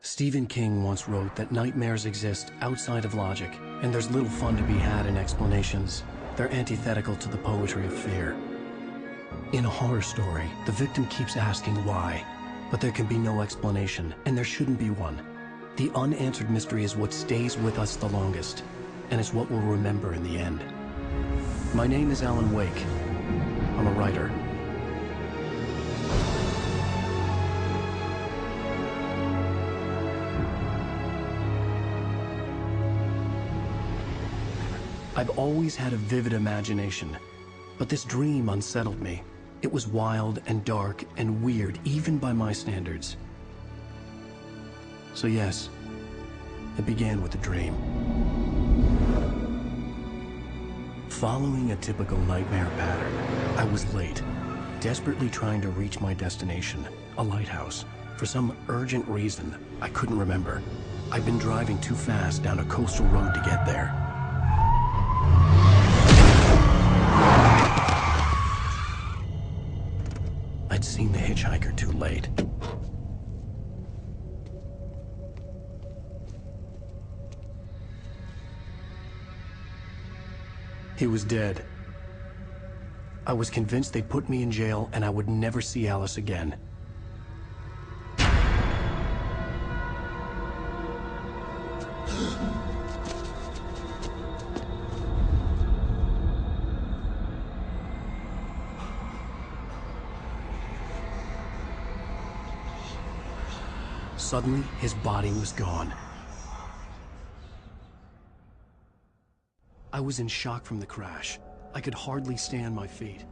Stephen King once wrote that nightmares exist outside of logic, and there's little fun to be had in explanations. They're antithetical to the poetry of fear. In a horror story, the victim keeps asking why, but there can be no explanation, and there shouldn't be one. The unanswered mystery is what stays with us the longest, and it's what we'll remember in the end. My name is Alan Wake. I'm a writer. I've always had a vivid imagination, but this dream unsettled me. It was wild and dark and weird, even by my standards. So yes, it began with a dream. Following a typical nightmare pattern, I was late, desperately trying to reach my destination, a lighthouse. For some urgent reason, I couldn't remember. I'd been driving too fast down a coastal road to get there. I'd seen the hitchhiker too late. He was dead. I was convinced they'd put me in jail and I would never see Alice again. Suddenly, his body was gone. I was in shock from the crash. I could hardly stay on my feet.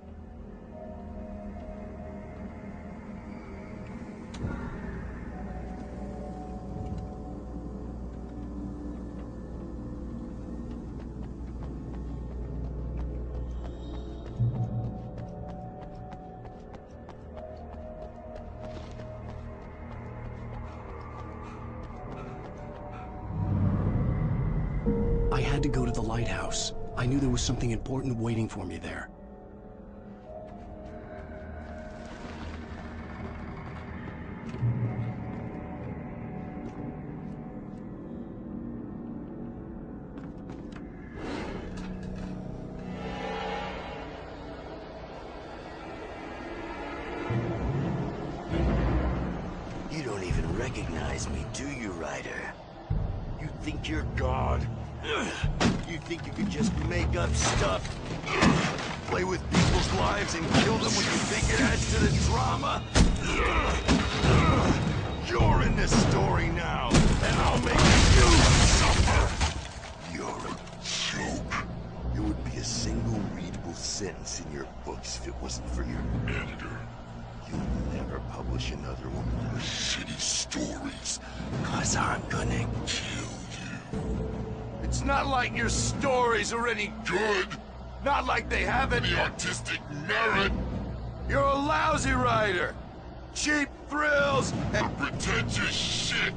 I had to go to the lighthouse. I knew there was something important waiting for me there. You don't even recognize me, do you, Ryder? You think you're God? You think you could just make up stuff? Play with people's lives and kill them when you think it adds to the drama? You're in this story now, and I'll make you suffer! You're a joke. It would be a single readable sentence in your books if it wasn't for your editor. You'll never publish another one of those shitty stories, 'cause I'm gonna kill you. It's not like your stories are any good. Not like they have any artistic merit. You're a lousy writer. Cheap thrills and pretentious shit.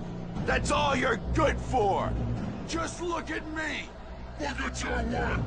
That's all you're good for. Just look at me. Look at your work.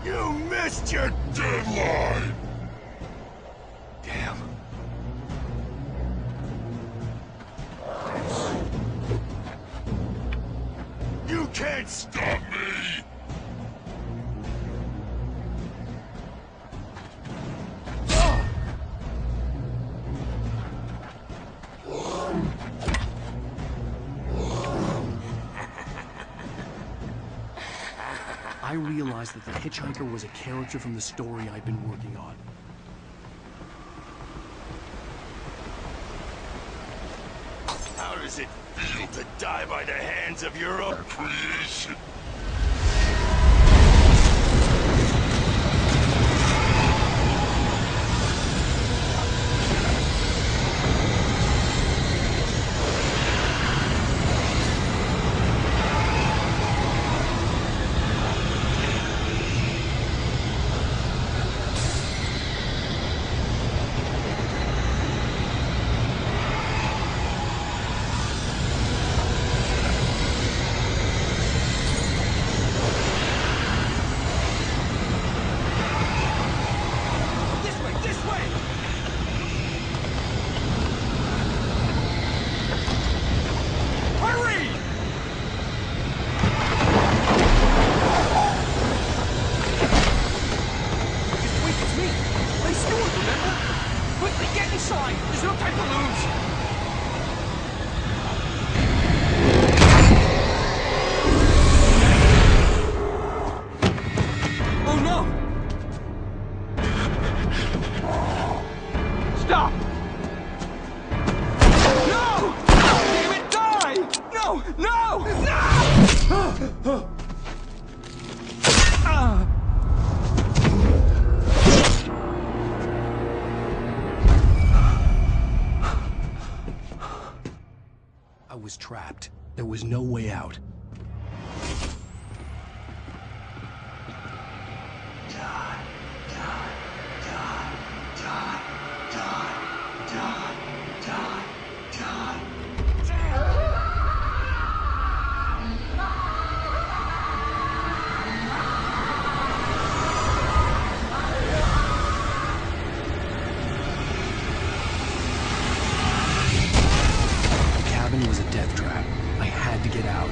You missed your deadline! Damn. You can't stop me! I realized that the hitchhiker was a character from the story I'd been working on. How does it feel to die by the hands of your own creation? There was no way out. The cabin was a death trap. I had to get out.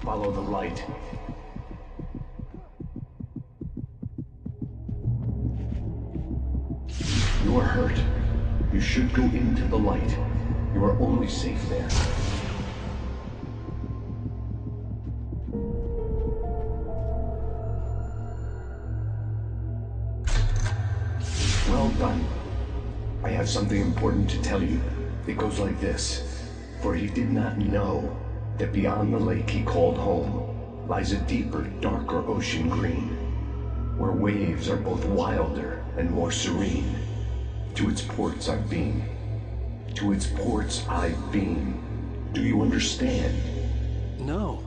Follow the light. You are hurt. You should go into the light. You are only safe there. Well done. I have something important to tell you. It goes like this. For he did not know that beyond the lake he called home lies a deeper, darker ocean green, where waves are both wilder and more serene. To its ports I've been. To its ports I've been. Do you understand? No.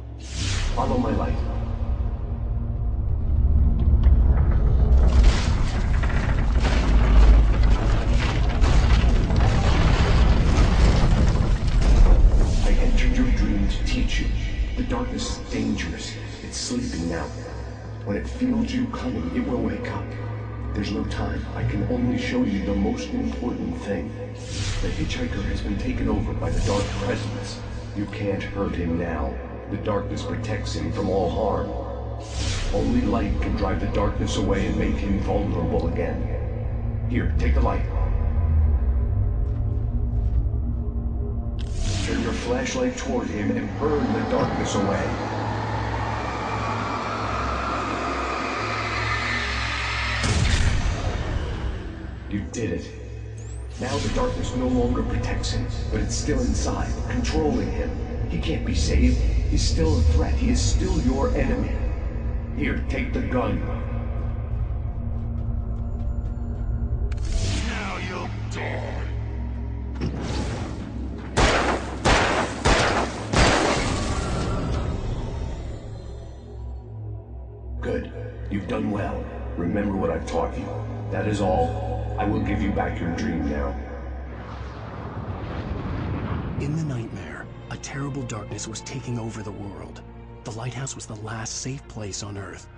Follow my light. I entered your dream to teach you. The darkness is dangerous. It's sleeping now. When it feels you coming, it will wake up. There's no time. I can only show you the most important thing. The hitchhiker has been taken over by the dark presence. You can't hurt him now. The darkness protects him from all harm. Only light can drive the darkness away and make him vulnerable again. Here, take the light. Turn your flashlight toward him and burn the darkness away. You did it. Now the darkness no longer protects him, but it's still inside, controlling him. He can't be saved. He's still a threat. He is still your enemy. Here, take the gun. Now you'll die. Good. You've done well. Remember what I've taught you. That is all. I will give you back your dream now. In the nightmare, a terrible darkness was taking over the world. The lighthouse was the last safe place on Earth.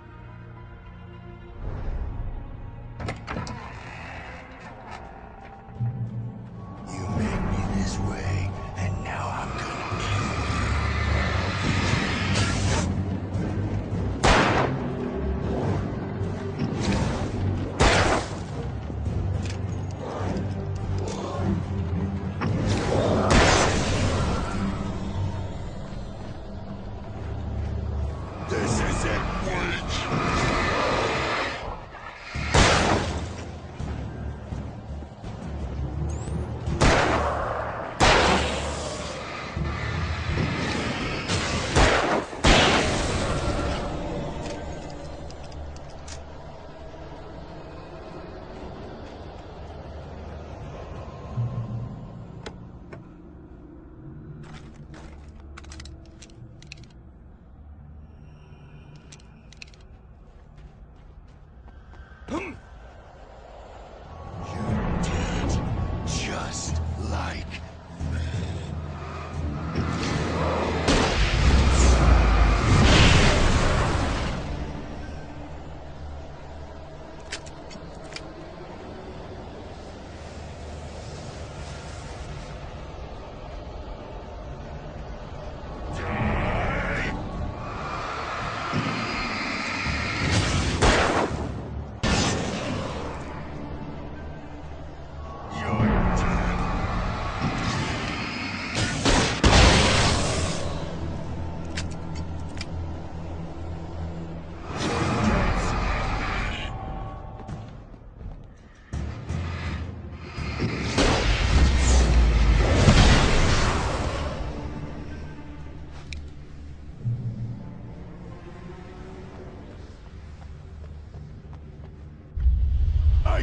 You made me this way, and now I'm gonna kill you. This is it, witch!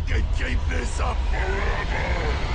can keep this up forever!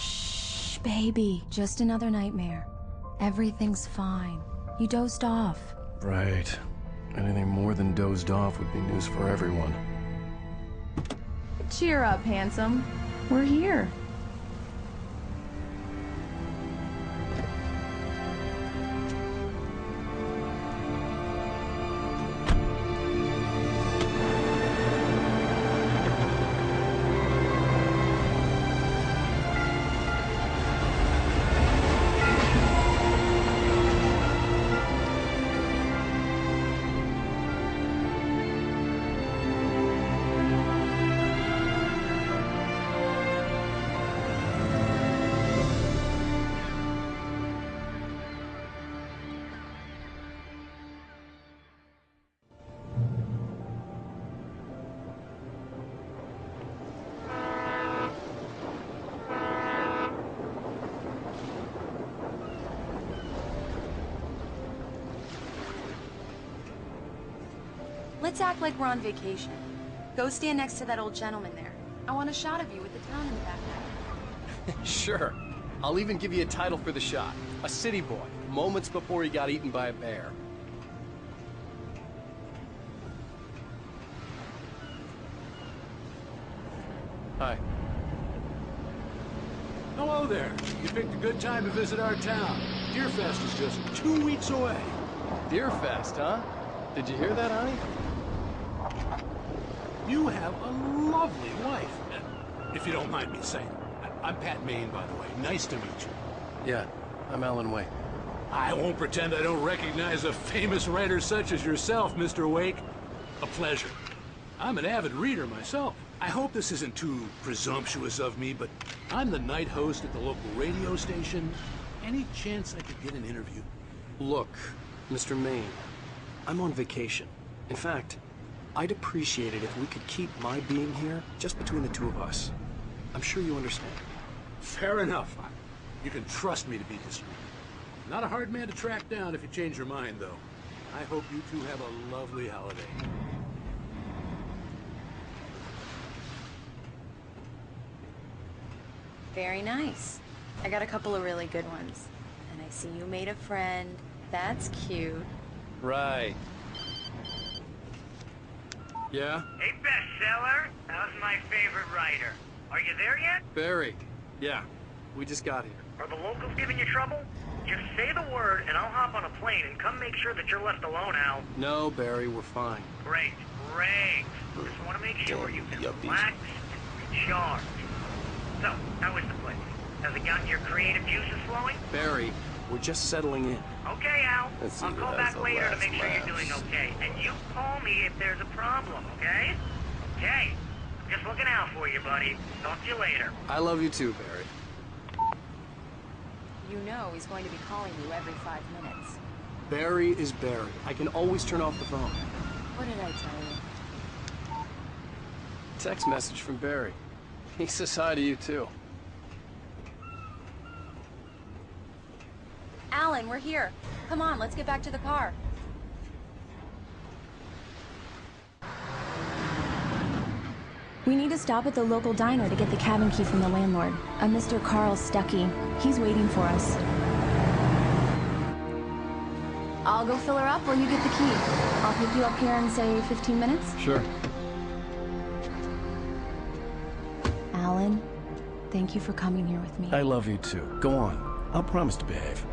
Shh, baby. Just another nightmare. Everything's fine. You dozed off. Right. Anything more than dozed off would be news for everyone. Cheer up, handsome. We're here. Let's act like we're on vacation. Go stand next to that old gentleman there. I want a shot of you with the town in the background. Sure. I'll even give you a title for the shot. A city boy, moments before he got eaten by a bear. Hi. Hello there. You picked a good time to visit our town. Deerfest is just 2 weeks away. Deerfest, huh? Did you hear that, honey? You have a lovely wife, if you don't mind me saying. I'm Pat Maine, by the way. Nice to meet you. Yeah, I'm Alan Wake. I won't pretend I don't recognize a famous writer such as yourself, Mr. Wake. A pleasure. I'm an avid reader myself. I hope this isn't too presumptuous of me, but I'm the night host at the local radio station. Any chance I could get an interview? Look, Mr. Maine, I'm on vacation. In fact, I'd appreciate it if we could keep my being here just between the two of us. I'm sure you understand. Fair enough. You can trust me to be discreet. Not a hard man to track down if you change your mind, though. I hope you two have a lovely holiday. Very nice. I got a couple of really good ones. And I see you made a friend. That's cute. Right. Yeah? Hey, bestseller. How's my favorite writer? Are you there yet? Barry. Yeah. We just got here. Are the locals giving you trouble? Just say the word, and I'll hop on a plane and come make sure that you're left alone, Al. No, Barry, we're fine. Great, great. Just want to make sure you can relax and recharge. So, how is the place? Has it gotten your creative juices flowing? Barry, we're just settling in. Okay, Al. Let's see I'll who call has back the later to last make sure you're laughs. doing okay. And you call me if there's a problem, okay? Okay. Just looking out for you, buddy. Talk to you later. I love you too, Barry. You know he's going to be calling you every 5 minutes. Barry is Barry. I can always turn off the phone. What did I tell you? Text message from Barry. He says hi to you, too. Alan, we're here. Come on, let's get back to the car. We need to stop at the local diner to get the cabin key from the landlord, a Mr. Carl Stuckey. He's waiting for us. I'll go fill her up while you get the key. I'll pick you up here in, say, 15 minutes? Sure. Alan, thank you for coming here with me. I love you, too. Go on. I'll promise to behave.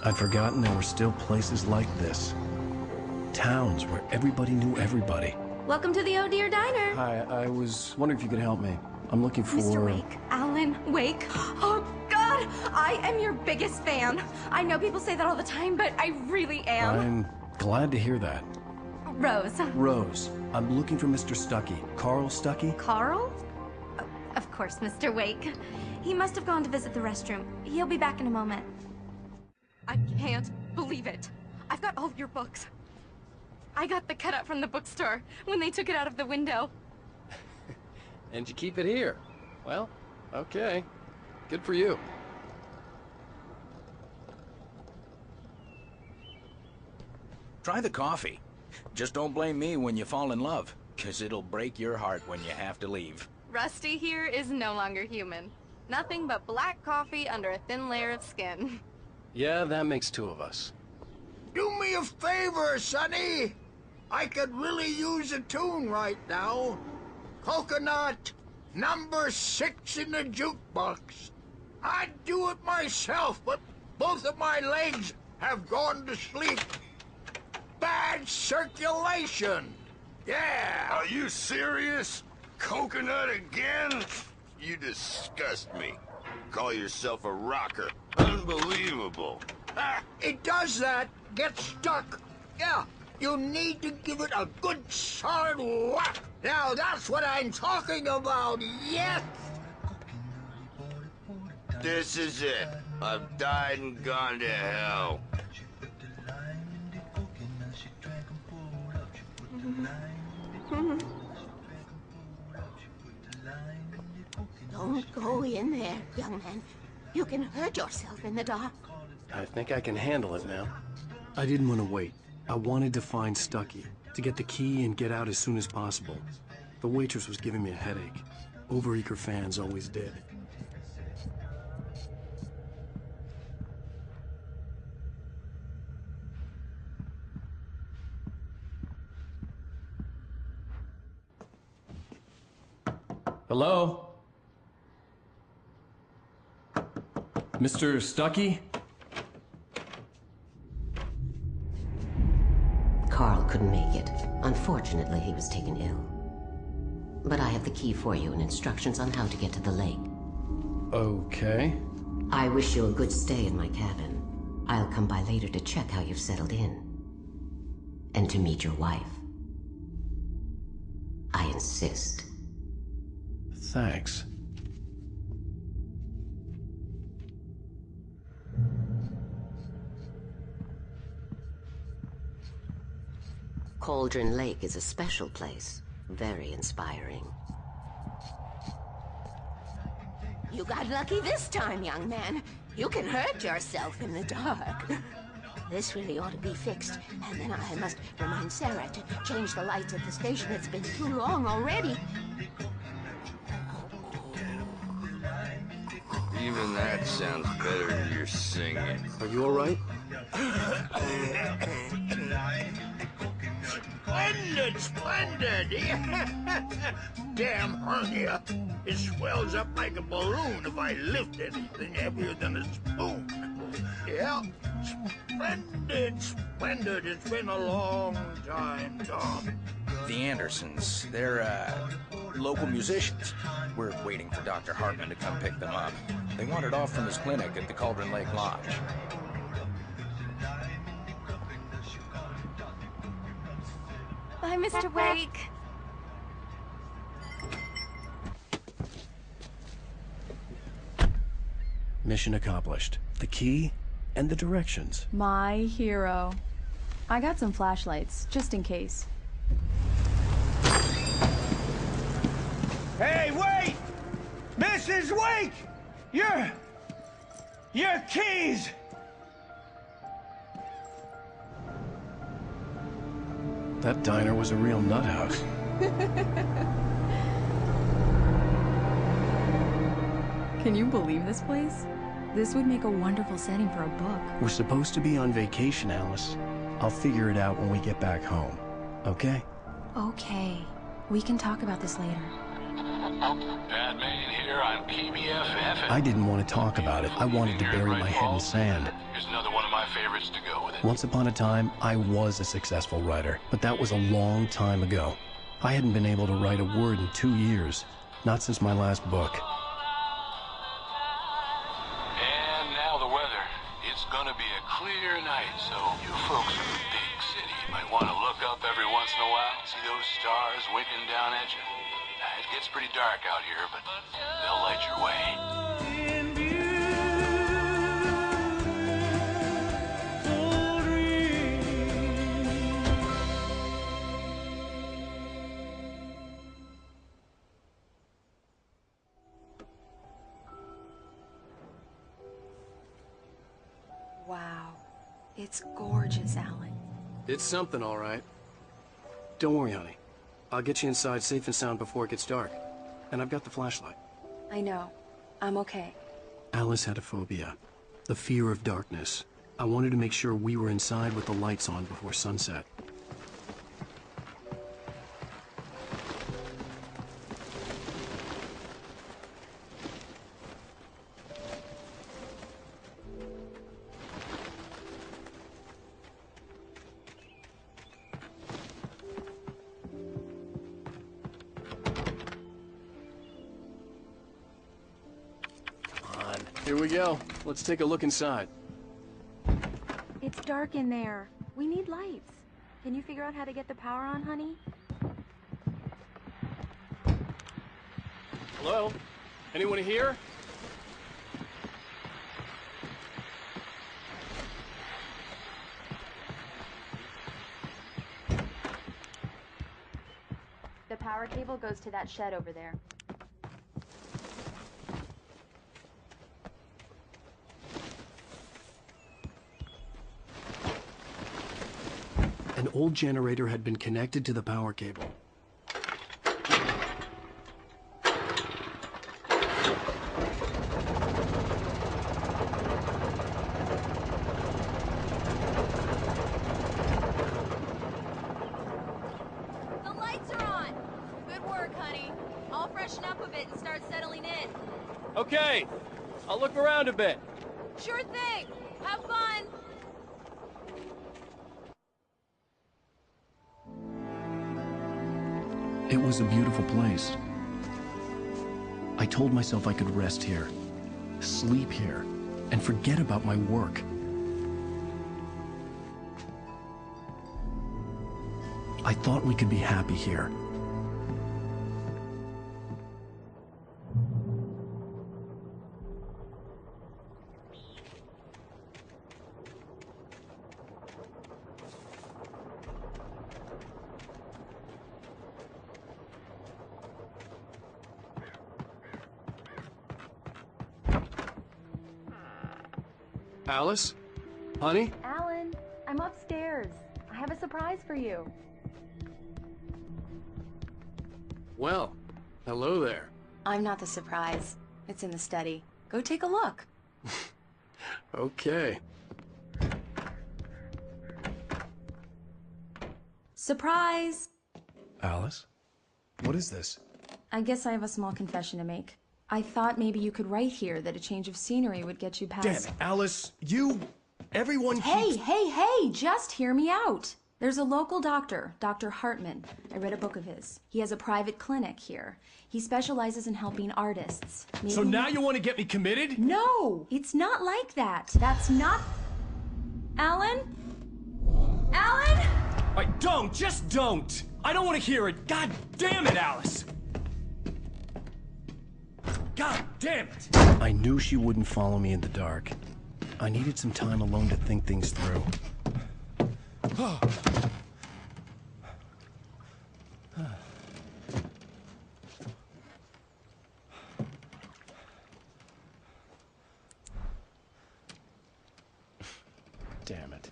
I'd forgotten there were still places like this. Towns where everybody knew everybody. Welcome to the Oh Dear Diner. Hi, I was wondering if you could help me. I'm looking for... Mr. Wake. Alan Wake. Oh, God! I am your biggest fan. I know people say that all the time, but I really am. I'm glad to hear that. Rose. Rose, I'm looking for Mr. Stuckey. Carl Stuckey? Carl? Oh, of course, Mr. Wake. He must have gone to visit the restroom. He'll be back in a moment. I can't believe it. I've got all of your books. I got the cutout from the bookstore when they took it out of the window. And you keep it here. Well, okay. Good for you. Try the coffee. Just don't blame me when you fall in love, 'cause it'll break your heart when you have to leave. Rusty here is no longer human. Nothing but black coffee under a thin layer of skin. Yeah, that makes two of us. Do me a favor, Sonny. I could really use a tune right now. Coconut, number 6 in the jukebox. I'd do it myself, but both of my legs have gone to sleep. Bad circulation. Yeah. Are you serious? Coconut again? You disgust me. Call yourself a rocker. Unbelievable. It does that. Get stuck. Yeah, you need to give it a good solid whack. Now that's what I'm talking about, yes! This is it. I've died and gone to hell. Don't go in there, young man. You can hurt yourself in the dark. I think I can handle it now. I didn't want to wait. I wanted to find Stuckey, to get the key and get out as soon as possible. The waitress was giving me a headache. Overeager fans always did. Hello? Mr. Stuckey? Carl couldn't make it. Unfortunately, he was taken ill. But I have the key for you and instructions on how to get to the lake. Okay. I wish you a good stay in my cabin. I'll come by later to check how you've settled in. And to meet your wife. I insist. Thanks. Cauldron Lake is a special place. Very inspiring. You got lucky this time, young man. You can hurt yourself in the dark. This really ought to be fixed. And then I must remind Sarah to change the lights at the station. It's been too long already. Even that sounds better than your singing. Are you all right? Splendid, splendid! Damn hernia. It swells up like a balloon if I lift anything heavier than a spoon. Yeah, splendid, splendid. It's been a long time, Tom. The Andersons, they're, local musicians. We're waiting for Dr. Hartman to come pick them up. They wandered off from his clinic at the Cauldron Lake Lodge. Bye, Mr. Wake. Mission accomplished. The key and the directions. My hero. I got some flashlights, just in case. Hey, wait! Mrs. Wake! Your keys! That diner was a real nut house. Can you believe this place? This would make a wonderful setting for a book. We're supposed to be on vacation, Alice. I'll figure it out when we get back home, okay? Okay. We can talk about this later. Bad man here on PBFF. I didn't want to talk about it. I wanted to bury my head in sand. Here's another one of my favorites to go with it. Once upon a time, I was a successful writer, but that was a long time ago. I hadn't been able to write a word in 2 years, not since my last book. And now the weather. It's gonna be a clear night, so you folks in the big city might want to look up every once in a while, see those stars winking down at you. It gets pretty dark out here, but they'll light your way. Wow. It's gorgeous, Alan. It's something, all right. Don't worry, honey. I'll get you inside safe and sound before it gets dark. And I've got the flashlight. I know. I'm okay. Alice had a phobia. The fear of darkness. I wanted to make sure we were inside with the lights on before sunset. Here we go. Let's take a look inside. It's dark in there. We need lights. Can you figure out how to get the power on, honey? Hello? Anyone here? The power cable goes to that shed over there. An old generator had been connected to the power cable. The lights are on! Good work, honey. I'll freshen up a bit and start settling in. Okay, I'll look around a bit. Sure thing! Have fun! It was a beautiful place. I told myself I could rest here, sleep here, and forget about my work. I thought we could be happy here. Alice? Honey? Alan, I'm upstairs. I have a surprise for you. Well, hello there. I'm not the surprise. It's in the study. Go take a look. Okay. Surprise! Alice? What is this? I guess I have a small confession to make. I thought maybe you could write here that a change of scenery would get you past... Damn it, Alice, everyone Hey, just hear me out. There's a local doctor, Dr. Hartman. I read a book of his. He has a private clinic here. He specializes in helping artists. Maybe So now you want to get me committed? No, it's not like that. That's not... Alan? Alan? Just don't! I don't want to hear it! God damn it, Alice! God damn it! I knew she wouldn't follow me in the dark. I needed some time alone to think things through. Damn it.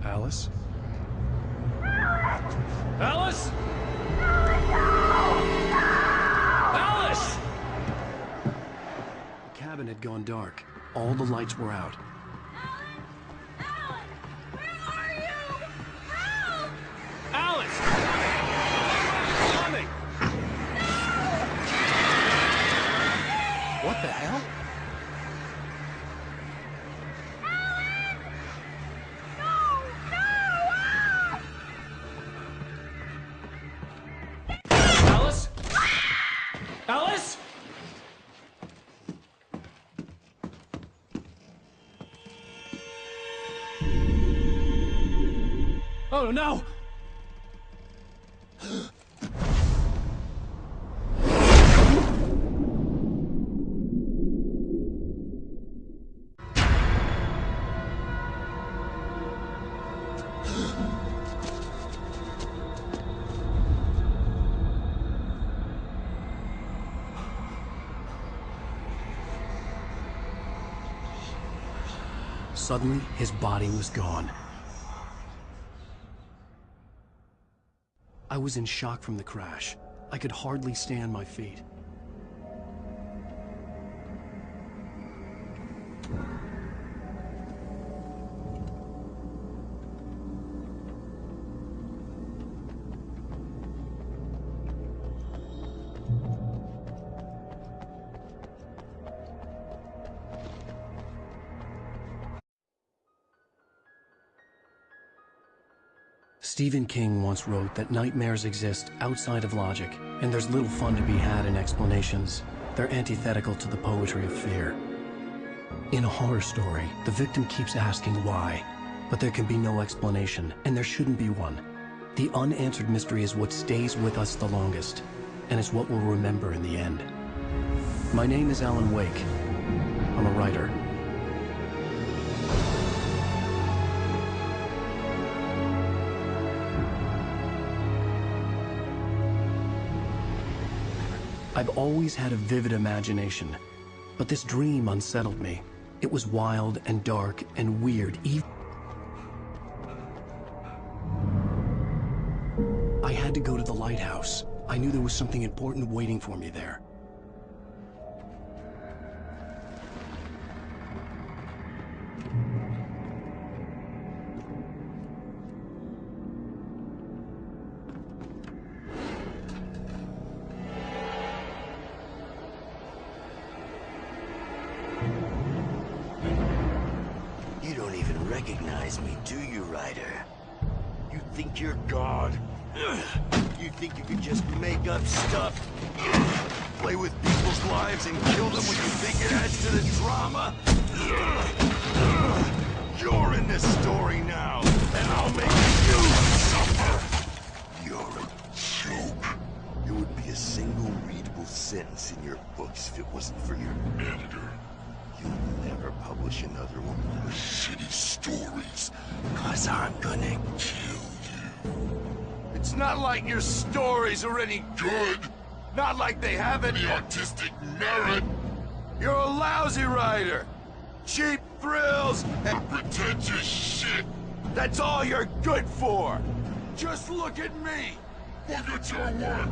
Alice? Alice? Alice! The cabin had gone dark. All the lights were out. Alice! Coming! What the hell? Alice? Alice? Oh no! Suddenly, his body was gone. I was in shock from the crash. I could hardly stay on my feet. Stephen King once wrote that nightmares exist outside of logic, and there's little fun to be had in explanations. They're antithetical to the poetry of fear. In a horror story, the victim keeps asking why, but there can be no explanation, and there shouldn't be one. The unanswered mystery is what stays with us the longest, and it's what we'll remember in the end. My name is Alan Wake. I'm a writer. I've always had a vivid imagination, but this dream unsettled me. It was wild and dark and weird. I had to go to the lighthouse. I knew there was something important waiting for me there. You don't even recognize me, do you, Ryder? You think you're God? You think you can just make up stuff? Play with people's lives and kill them when you think it adds to the drama? You're in this story now, and I'll make you suffer! You're a joke. It would be a single readable sentence in your books if it wasn't for your editor. You'll never publish another one of your shitty stories, 'cause I'm gonna kill you. It's not like your stories are any good. Not like they have any artistic merit. You're a lousy writer. Cheap thrills and pretentious shit. That's all you're good for. Just look at me. Look at your work.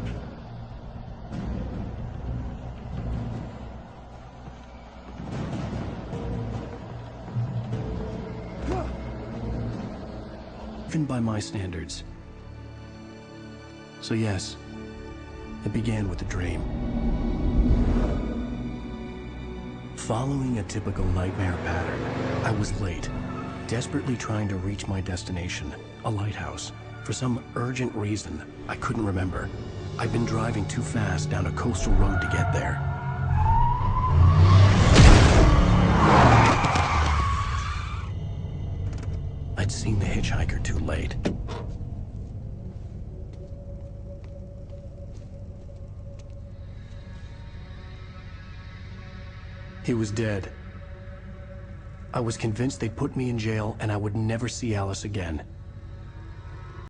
Even by my standards. So yes, it began with a dream. Following a typical nightmare pattern, I was late, desperately trying to reach my destination, a lighthouse. For some urgent reason, I couldn't remember. I'd been driving too fast down a coastal road to get there. I'd seen the hitchhiker too late. He was dead. I was convinced they'd put me in jail and I would never see Alice again.